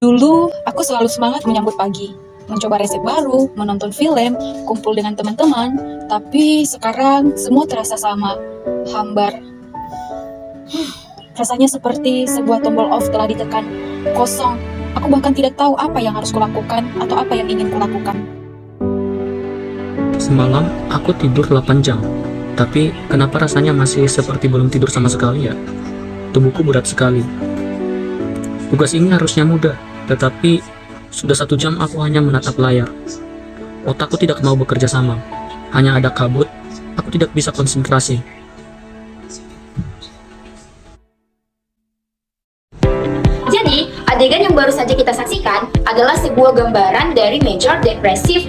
Dulu, aku selalu semangat menyambut pagi, mencoba resep baru, menonton film, kumpul dengan teman-teman, tapi sekarang semua terasa sama, hambar. Rasanya seperti sebuah tombol off telah ditekan, kosong. Aku bahkan tidak tahu apa yang harus kulakukan atau apa yang ingin kulakukan. Semalam aku tidur 8 jam, tapi kenapa rasanya masih seperti belum tidur sama sekali ya? Tubuhku berat sekali. Tugas ini harusnya mudah, tetapi sudah 1 jam aku hanya menatap layar. Otakku tidak mau bekerja sama, hanya ada kabut, aku tidak bisa konsentrasi. Jadi, adegan yang baru saja kita saksikan adalah sebuah gambaran dari Major Depressive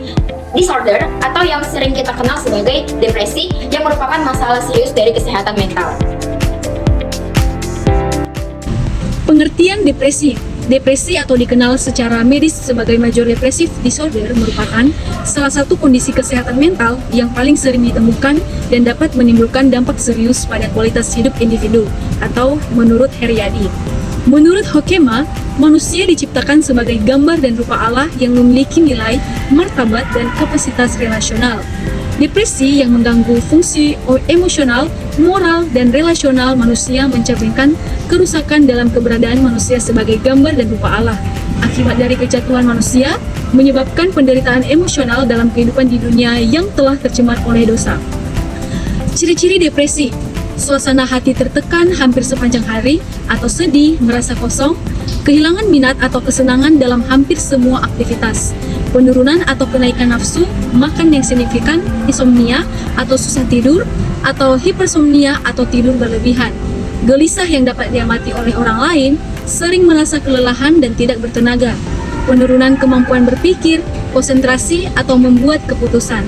Disorder atau yang sering kita kenal sebagai depresi yang merupakan masalah serius dari kesehatan mental. Pengertian depresi. Depresi atau dikenal secara medis sebagai Major Depressive Disorder merupakan salah satu kondisi kesehatan mental yang paling sering ditemukan dan dapat menimbulkan dampak serius pada kualitas hidup individu, atau menurut Heriadi. Menurut Hoekema, manusia diciptakan sebagai gambar dan rupa Allah yang memiliki nilai, martabat, dan kapasitas relasional. Depresi yang mengganggu fungsi emosional, moral, dan relasional manusia mencerminkan kerusakan dalam keberadaan manusia sebagai gambar dan rupa Allah. Akibat dari kejatuhan manusia, menyebabkan penderitaan emosional dalam kehidupan di dunia yang telah tercemar oleh dosa. Ciri-ciri depresi: suasana hati tertekan hampir sepanjang hari atau sedih, merasa kosong, kehilangan minat atau kesenangan dalam hampir semua aktivitas, penurunan atau kenaikan nafsu, makan yang signifikan, insomnia atau susah tidur, atau hipersomnia atau tidur berlebihan, gelisah yang dapat diamati oleh orang lain, sering merasa kelelahan dan tidak bertenaga, penurunan kemampuan berpikir, konsentrasi atau membuat keputusan.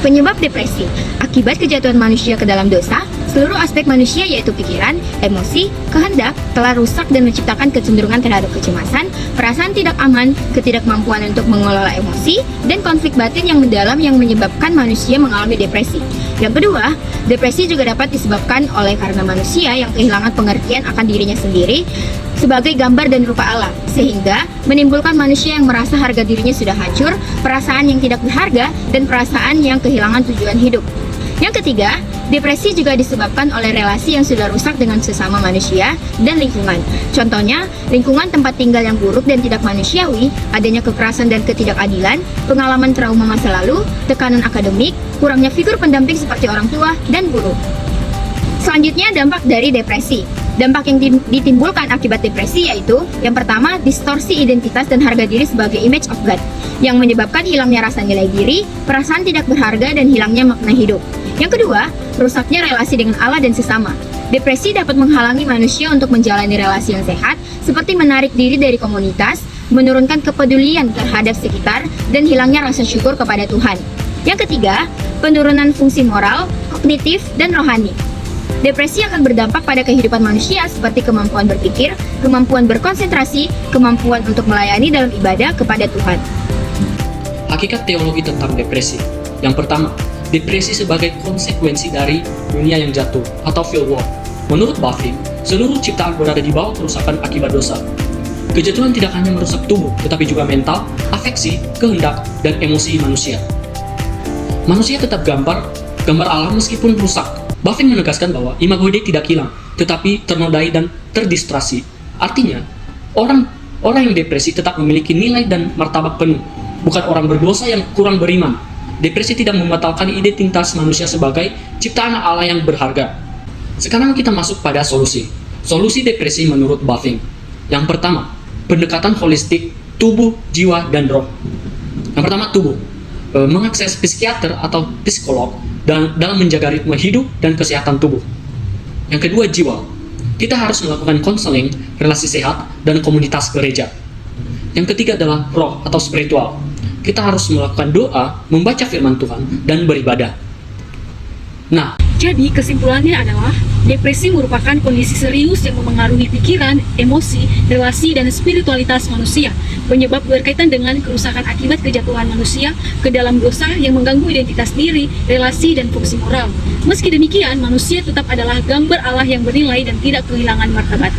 Penyebab depresi akibat kejatuhan manusia ke dalam dosa, seluruh aspek manusia yaitu pikiran, emosi, kehendak telah rusak dan menciptakan kecenderungan terhadap kecemasan, perasaan tidak aman, ketidakmampuan untuk mengelola emosi, dan konflik batin yang mendalam yang menyebabkan manusia mengalami depresi. Yang kedua, depresi juga dapat disebabkan oleh karena manusia yang kehilangan pengertian akan dirinya sendiri sebagai gambar dan rupa Allah, sehingga menimbulkan manusia yang merasa harga dirinya sudah hancur, perasaan yang tidak berharga, dan perasaan yang kehilangan tujuan hidup. Yang ketiga, depresi juga disebabkan oleh relasi yang sudah rusak dengan sesama manusia dan lingkungan. Contohnya, lingkungan tempat tinggal yang buruk dan tidak manusiawi, adanya kekerasan dan ketidakadilan, pengalaman trauma masa lalu, tekanan akademik, kurangnya figur pendamping seperti orang tua dan guru. Selanjutnya, dampak dari depresi. Dampak yang ditimbulkan akibat depresi yaitu yang pertama, distorsi identitas dan harga diri sebagai image of God, yang menyebabkan hilangnya rasa nilai diri, perasaan tidak berharga, dan hilangnya makna hidup. Yang kedua, rusaknya relasi dengan Allah dan sesama. Depresi dapat menghalangi manusia untuk menjalani relasi yang sehat, seperti menarik diri dari komunitas, menurunkan kepedulian terhadap sekitar, dan hilangnya rasa syukur kepada Tuhan. Yang ketiga, penurunan fungsi moral, kognitif, dan rohani. Depresi akan berdampak pada kehidupan manusia seperti kemampuan berpikir, kemampuan berkonsentrasi, kemampuan untuk melayani dalam ibadah kepada Tuhan. Hakikat teologi tentang depresi. Yang pertama, depresi sebagai konsekuensi dari dunia yang jatuh atau fall war. Menurut Buffy, seluruh ciptaan berada di bawah kerusakan akibat dosa. Kejatuhan tidak hanya merusak tubuh, tetapi juga mental, afeksi, kehendak, dan emosi manusia. Manusia tetap gambar Allah meskipun rusak. Buffy menegaskan bahwa imago Dei tidak hilang, tetapi ternodai dan terdistraksi. Artinya, orang yang depresi tetap memiliki nilai dan martabat penuh, bukan orang berdosa yang kurang beriman. Depresi tidak membatalkan identitas manusia sebagai ciptaan Allah yang berharga. Sekarang kita masuk pada solusi. Solusi depresi menurut Buffy. Yang pertama, pendekatan holistik tubuh, jiwa, dan roh. Yang pertama, tubuh. Mengakses psikiater atau psikolog dalam menjaga ritme hidup dan kesehatan tubuh. Yang kedua, jiwa. Kita harus melakukan konseling, relasi sehat, dan komunitas gereja. Yang ketiga adalah roh atau spiritual. Kita harus melakukan doa, membaca firman Tuhan, dan beribadah. Nah, Jadi kesimpulannya adalah depresi merupakan kondisi serius yang memengaruhi pikiran, emosi, relasi, dan spiritualitas manusia. Penyebab berkaitan dengan kerusakan akibat kejatuhan manusia ke dalam dosa yang mengganggu identitas diri, relasi, dan fungsi moral. Meski demikian, manusia tetap adalah gambar Allah yang bernilai dan tidak kehilangan martabat.